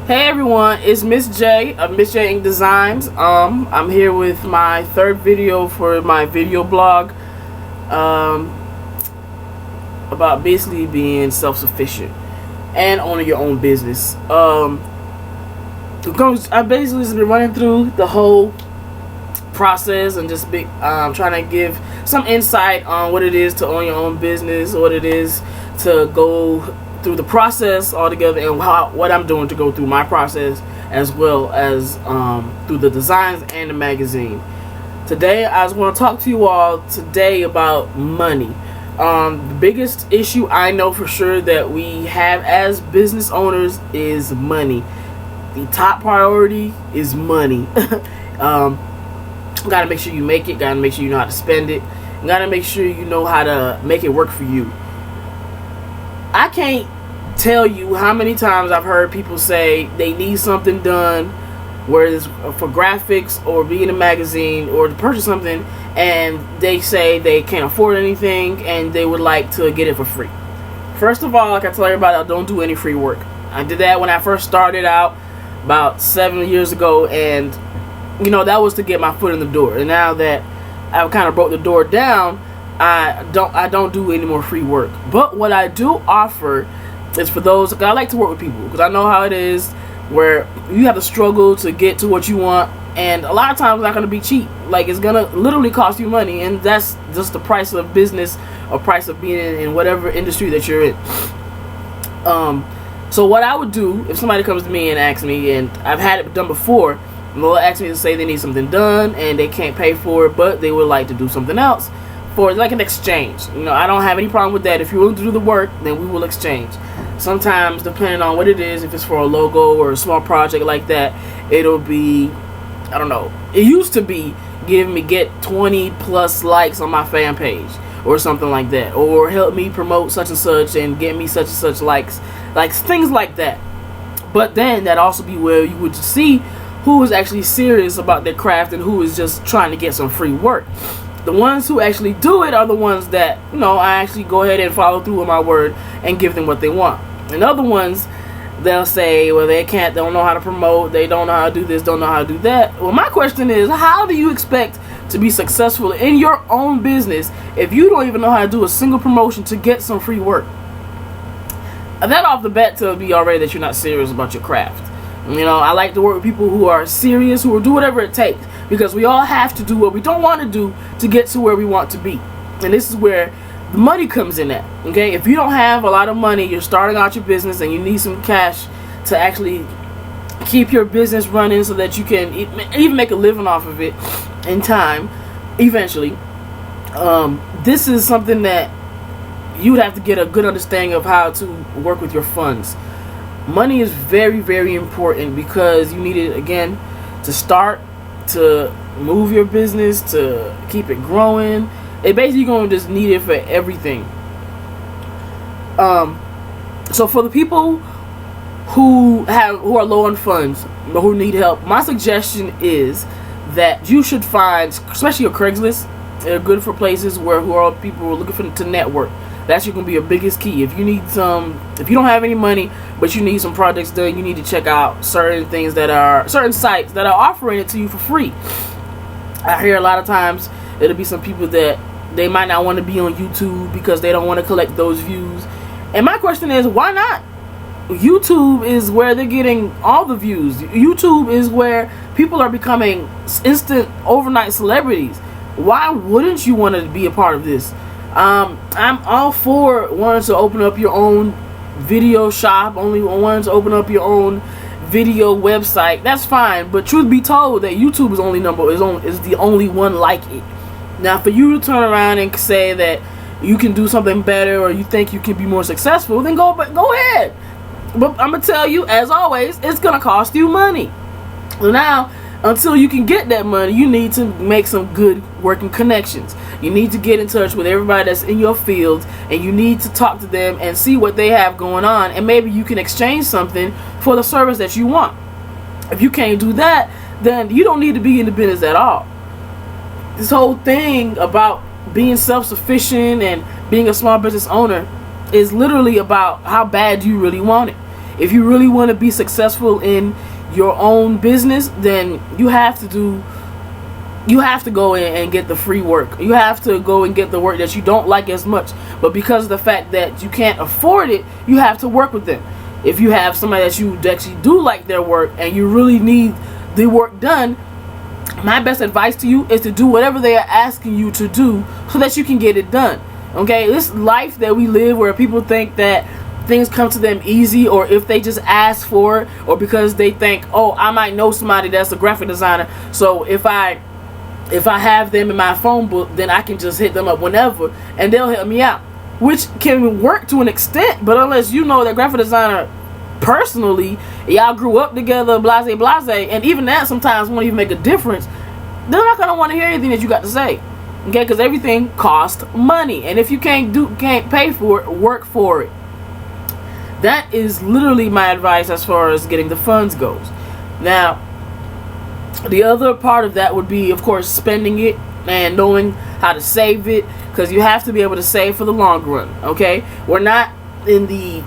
Hey everyone, it's Miss J of Msjaiinc Designs. I'm here with my third video for my video blog about basically being self-sufficient and owning your own business. I basically just been running through the whole process and just trying to give some insight on what it is to own your own business, what it is to go through the process altogether, and what I'm doing to go through my process, as well as through the designs and the magazine. Today I just want to talk to you all today about money. The biggest issue I know for sure that we have as business owners is money. The top priority is money. Gotta make sure you make it, gotta make sure you know how to spend it, you gotta make sure you know how to make it work for you. I can't tell you how many times I've heard people say they need something done, whether it's for graphics or be in a magazine or to purchase something, and they say they can't afford anything and they would like to get it for free. First of all, like I tell everybody, I don't do any free work. I did that when I first started out about 7 years ago, and you know, that was to get my foot in the door. And now that I've kind of broke the door down, I don't do any more free work. But what I do offer is for those, I like to work with people because I know how it is where you have to struggle to get to what you want, and a lot of times it's not going to be cheap. Like, it's going to literally cost you money, and that's just the price of business or price of being in whatever industry that you're in. So what I would do if somebody comes to me and asks me, and I've had it done before, they'll ask me to say they need something done and they can't pay for it, but they would like to do something else for like an exchange. You know, I don't have any problem with that. If you're willing to do the work, then we will exchange. Sometimes, depending on what it is, if it's for a logo or a small project like that, it'll be, I don't know, it used to be get 20 plus likes on my fan page or something like that, or help me promote such and such and get me such and such likes, like things like that. But then that also be where you would see who is actually serious about their craft and who is just trying to get some free work. The ones who actually do it are the ones that, you know, I actually go ahead and follow through with my word and give them what they want. And other ones, they'll say, well, they don't know how to promote, they don't know how to do this, don't know how to do that. Well, my question is, how do you expect to be successful in your own business if you don't even know how to do a single promotion to get some free work? That off the bat tells me already that you're not serious about your craft. You know, I like to work with people who are serious, who will do whatever it takes, because we all have to do what we don't want to do to get to where we want to be. And this is where the money comes in at. Okay, if you don't have a lot of money, you're starting out your business and you need some cash to actually keep your business running so that you can even make a living off of it in time eventually. This is something that you would have to get a good understanding of how to work with your funds. Money is very, very important because you need it, again, to start, to move your business, to keep it growing. It basically going to just need it for everything. So for the people who are low on funds but who need help, my suggestion is that you should find, especially your Craigslist, they're good for places who are people who are looking to network. That's going to be your biggest key. If you don't have any money, but you need some projects done, you need to check out certain sites that are offering it to you for free. I hear a lot of times it'll be some people that they might not want to be on YouTube because they don't want to collect those views. And my question is, why not? YouTube is where they're getting all the views. YouTube is where people are becoming instant overnight celebrities. Why wouldn't you want to be a part of this? I'm all for wanting to open up your own video shop, wanting to open up your own video website. That's fine, but truth be told, that YouTube is the only one like it. Now, for you to turn around and say that you can do something better or you think you can be more successful, then go ahead. But I'm gonna tell you, as always, it's gonna cost you money. So now, until you can get that money, you need to make some good working connections. You need to get in touch with everybody that's in your field, and you need to talk to them and see what they have going on, and maybe you can exchange something for the service that you want. If you can't do that, then you don't need to be in the business at all. This whole thing about being self-sufficient and being a small business owner is literally about how bad you really want it. If you really want to be successful in your own business, then you have to go in and get the free work. You have to go and get the work that you don't like as much, but because of the fact that you can't afford it, you have to work with them. If you have somebody that you actually do like their work and you really need the work done, my best advice to you is to do whatever they are asking you to do so that you can get it done. Okay, this life that we live where people think that things come to them easy, or if they just ask for it, or because they think, oh, I might know somebody that's a graphic designer, so if I have them in my phone book, then I can just hit them up whenever and they'll help me out, which can work to an extent. But unless you know that graphic designer personally, y'all grew up together, blase, and even that sometimes won't even make a difference, they're not going to want to hear anything that you got to say. Okay, because everything costs money, and if you can't pay for it, work for it. That is literally my advice as far as getting the funds goes. Now, the other part of that would be, of course, spending it and knowing how to save it, because you have to be able to save for the long run. Okay, we're not in the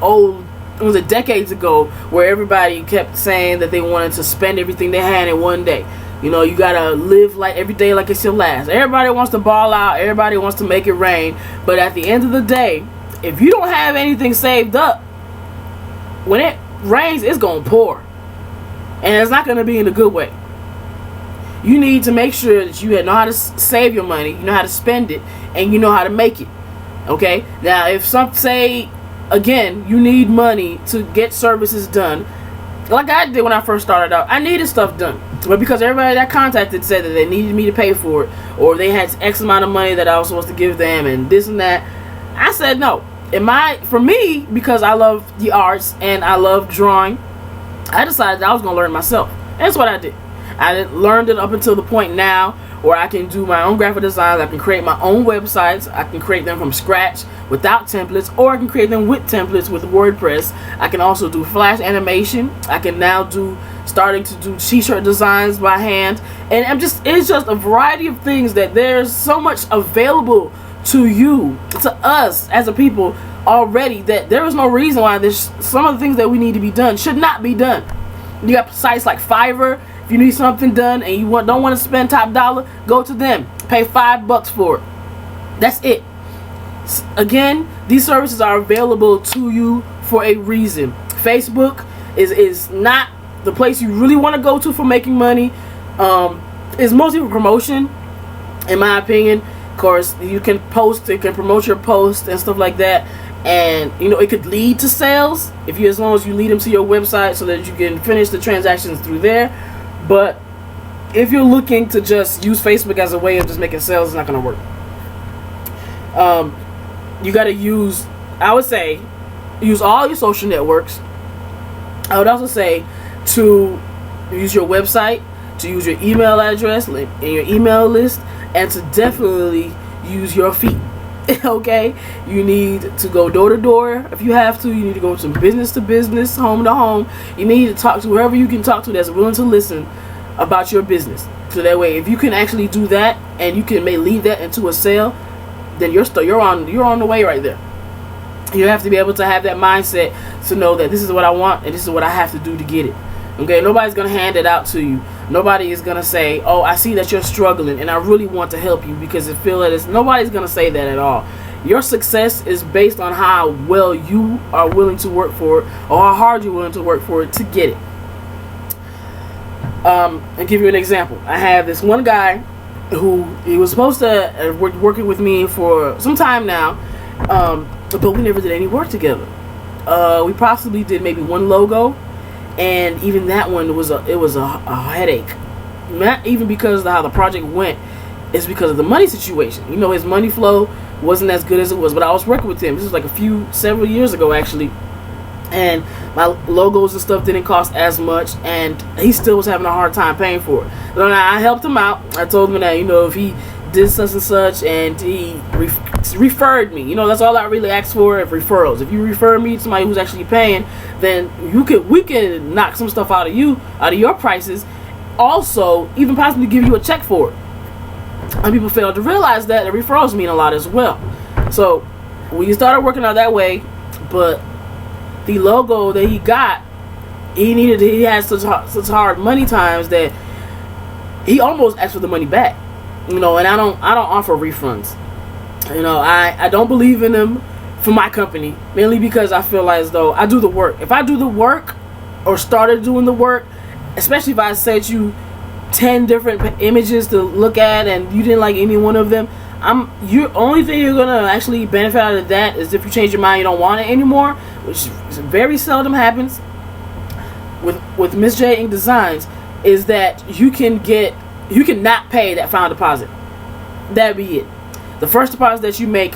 old, it was decades ago, where everybody kept saying that they wanted to spend everything they had in one day. You know, you gotta live like every day like it's your last. Everybody wants to ball out, everybody wants to make it rain, but at the end of the day, if you don't have anything saved up, when it rains, it's gonna pour, and it's not gonna be in a good way. You need to make sure that you know how to save your money, you know how to spend it, and you know how to make it. Okay, now if some say, again, you need money to get services done, like I did when I first started out, I needed stuff done, but because everybody that I contacted said that they needed me to pay for it, or they had X amount of money that I was supposed to give them, and this and that, I said no. For me, because I love the arts and I love drawing, I decided that I was going to learn myself. And that's what I did. I learned it up until the point now where I can do my own graphic designs. I can create my own websites. I can create them from scratch without templates, or I can create them with templates with WordPress. I can also do flash animation. I can now starting to do t-shirt designs by hand. And it's just a variety of things that there's so much available to you, to us as a people already, that there is no reason why there's some of the things that we need to be done should not be done. You got sites like Fiverr. If you need something done and you don't want to spend top dollar, go to them. Pay $5 for it. That's it. Again, these services are available to you for a reason. Facebook is not the place you really want to go to for making money. It's mostly for promotion, in my opinion. Of course, you can post, it can promote your post and stuff like that, and you know, it could lead to sales as long as you lead them to your website so that you can finish the transactions through there. But if you're looking to just use Facebook as a way of just making sales, it's not going to work. You got to I would say, use all your social networks. I would also say to use your website, to use your email address and your email list, and to definitely use your feet. Okay, you need to go door to door if you have to. You need to go from business to business, home to home. You need to talk to whoever you can talk to that's willing to listen about your business. So that way, if you can actually do that and you can lead that into a sale, then you're on the way right there. You have to be able to have that mindset to know that this is what I want and this is what I have to do to get it. Okay, nobody's gonna hand it out to you. Nobody is gonna say, "Oh, I see that you're struggling, and I really want to help you," because nobody's gonna say that at all. Your success is based on how well you are willing to work for it, or how hard you're willing to work for it to get it. I'll give you an example. I have this one guy who he was supposed to working with me for some time now, but we never did any work together. We possibly did maybe one logo. And even that one was a headache. Not even because of how the project went, it's because of the money situation. You know, his money flow wasn't as good as it was. But I was working with him. This was like several years ago actually. And my logos and stuff didn't cost as much, and he still was having a hard time paying for it. So I helped him out. I told him that, you know, if he did such and such, and he referred me. You know, that's all I really ask for, is referrals. If you refer me to somebody who's actually paying, then we can knock some stuff out of your prices. Also, even possibly give you a check for it. And people fail to realize that the referrals mean a lot as well. So we started working out that way, but the logo that he got, he had such hard money times that he almost asked for the money back. And I don't offer refunds. I don't believe in them for my company, mainly because I feel as though I do the work. If I do the work or started doing the work, especially if I sent you 10 different images to look at and you didn't like any one of them, only thing you're gonna actually benefit out of that is if you change your mind, you don't want it anymore, which very seldom happens with Msjaiinc Designs, is that you can not pay that final deposit. That'd be it. The first deposit that you make,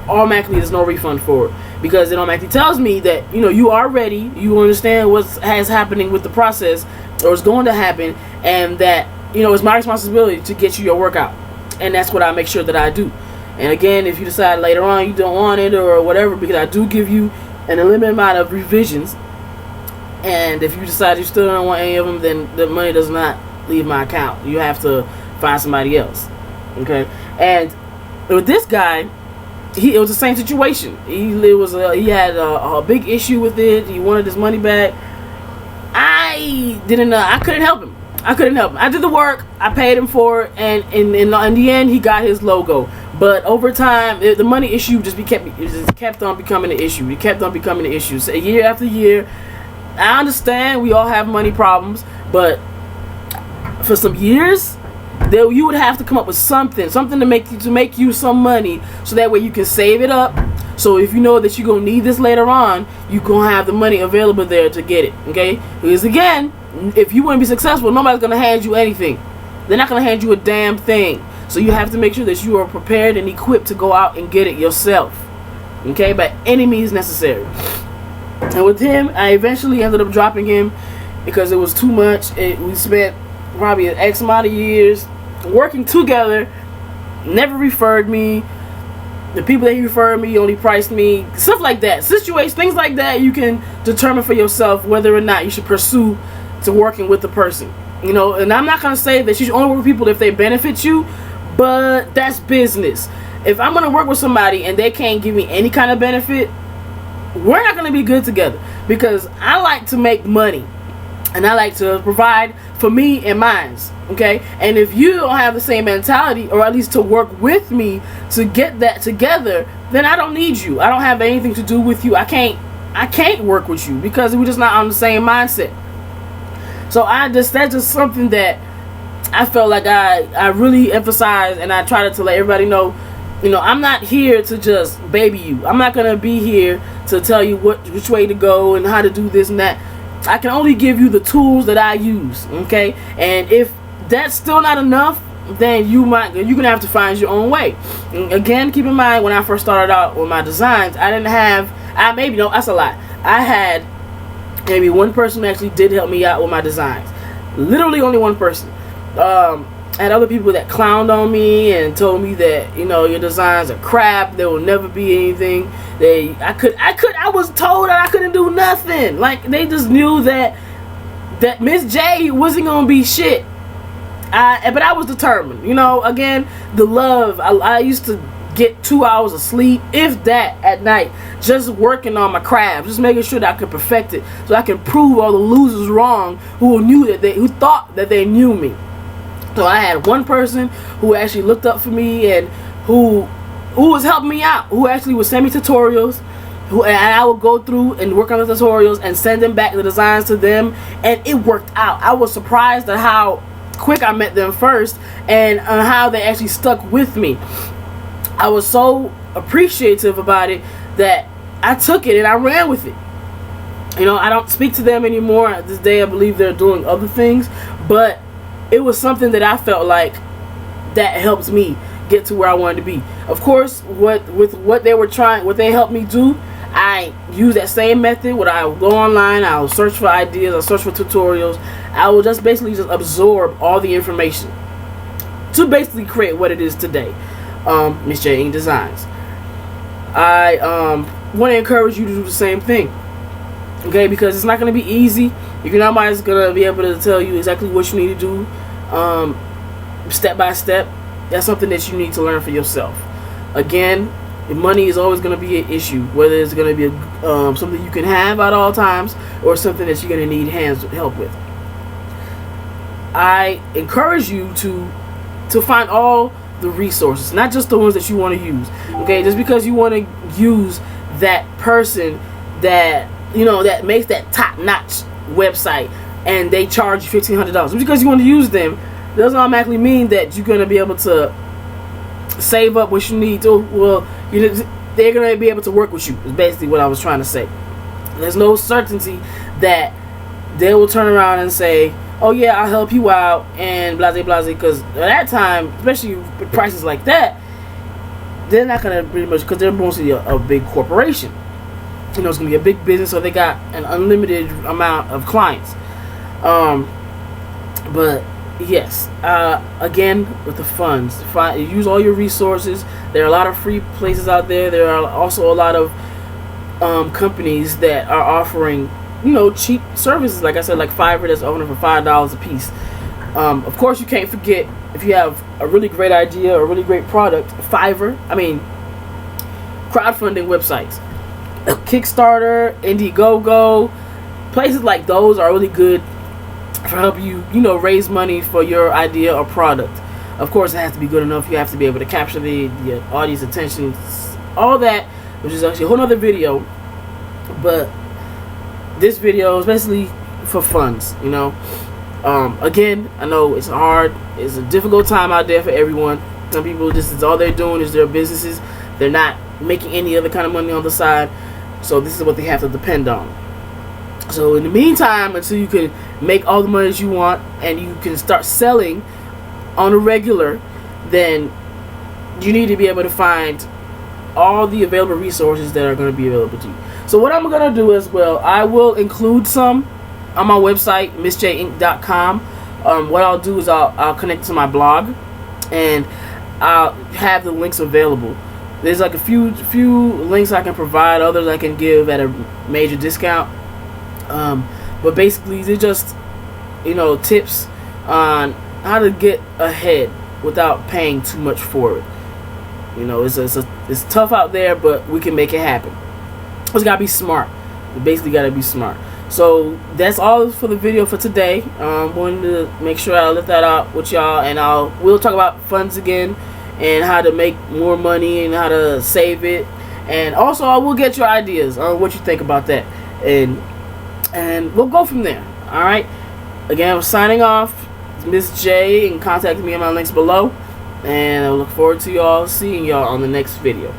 automatically there's no refund for it, because it automatically tells me that you are ready, you understand what's happening with the process or is going to happen, and that it's my responsibility to get you your work out, and that's what I make sure that I do. And again, if you decide later on you don't want it or whatever, because I do give you an unlimited amount of revisions, and if you decide you still don't want any of them, then the money does not leave my account. You have to find somebody else. Okay. And with this guy, it was the same situation. He had a big issue with it. He wanted his money back. I couldn't help him. I did the work. I paid him for it, and in the end, he got his logo. But over time, the money issue just kept on becoming an issue. It kept on becoming an issue. So year after year, I understand we all have money problems, but for some years, you would have to come up with something to make you some money, so that way you can save it up. So if you know that you're gonna need this later on, you're gonna have the money available there to get it. Okay? Because again, if you want to be successful, nobody's gonna hand you anything. They're not gonna hand you a damn thing. So you have to make sure that you are prepared and equipped to go out and get it yourself. Okay? By any means necessary. And with him, I eventually ended up dropping him because it was too much. We spent probably an X amount of years working together. Never referred me. The people that he referred me only priced me. Stuff like that. Situations, things like that, you can determine for yourself whether or not you should pursue to working with the person. And I'm not going to say that you should only work with people if they benefit you, but that's business. If I'm going to work with somebody and they can't give me any kind of benefit, we're not going to be good together, because I like to make money and I like to provide for me and mine. Okay? And if you don't have the same mentality, or at least to work with me to get that together, then I don't need you. I don't have anything to do with you. I can't work with you because we're just not on the same mindset. So that's just something that I felt like I really emphasize, and I try to let everybody know. I'm not here to just baby you. I'm not gonna be here to tell you which way to go and how to do this and that. I can only give you the tools that I use. Okay? And if that's still not enough, then you're gonna have to find your own way. And again, keep in mind, when I first started out with my designs, that's a lie. I had maybe one person who actually did help me out with my designs. Literally only one person. I had other people that clowned on me and told me that your designs are crap. There will never be anything. I was told that I couldn't do nothing. Like, they just knew that Miss J wasn't gonna be shit. But I was determined. Again, the love. I used to get 2 hours of sleep, if that, at night, just working on my craft, just making sure that I could perfect it, so I can prove all the losers wrong who thought that they knew me. So I had one person who actually looked up for me and who was helping me out, who actually would send me tutorials, and I would go through and work on the tutorials and send them back the designs to them, and it worked out. I was surprised at how quick I met them first, and on how they actually stuck with me. I was so appreciative about it that I took it and I ran with it. I don't speak to them anymore. This day I believe they're doing other things, but it was something that I felt like that helped me get to where I wanted to be. Of course, what they helped me do, I use that same method. When I go online, I'll search for ideas, I'll search for tutorials. I will just basically absorb all the information to basically create what it is today. Msjaiinc Designs. I want to encourage you to do the same thing. Okay, because it's not going to be easy. Nobody's going to be able to tell you exactly what you need to do step by step. That's something that you need to learn for yourself. Again, money is always going to be an issue, whether it's going to be something you can have at all times, or something that you're going to need help with. I encourage you to find all the resources, not just the ones that you want to use. Okay, just because you want to use that person that that makes that top-notch website and they charge you $1,500, just because you want to use them doesn't automatically mean that you're going to be able to save up what you need to. Well, they're going to be able to work with you, is basically what I was trying to say. There's no certainty that they will turn around and say, oh yeah, I'll help you out, and blase blase, because at that time, especially with prices like that, they're not going to pretty much, because they're mostly a big corporation. It's going to be a big business, so they got an unlimited amount of clients. But yes, again, with the funds, use all your resources. There are a lot of free places out there. There are also a lot of companies that are offering cheap services. Like I said, like Fiverr, that's offering for $5 a piece. Of course, you can't forget, if you have a really great idea or a really great product, crowdfunding websites, Kickstarter, Indiegogo, places like those are really good for helping you raise money for your idea or product. Of course, it has to be good enough. You have to be able to capture the audience attention, all that, which is actually a whole other video. But this video is basically for funds. Again, I know it's hard. It's a difficult time out there for everyone. Some people, this is all they're doing is their businesses. They're not making any other kind of money on the side, so this is what they have to depend on. So in the meantime, until you can make all the money that you want and you can start selling on a regular, then you need to be able to find all the available resources that are going to be available to you. So what I'm going to do as well, I will include some on my website, Msjaiinc.com. What I'll do is I'll connect to my blog, and I'll have the links available. There's like a few links I can provide, others I can give at a major discount. But basically, they're just tips on how to get ahead without paying too much for it. It's tough out there, but we can make it happen. Just gotta be smart. You basically gotta be smart. So that's all for the video for today. Wanted to make sure I let that out with y'all, and we'll talk about funds again and how to make more money and how to save it, and also I will get your ideas on what you think about that, and we'll go from there. All right. Again, I'm signing off. It's Miss J, and contact me on my links below, and I look forward to seeing y'all on the next video.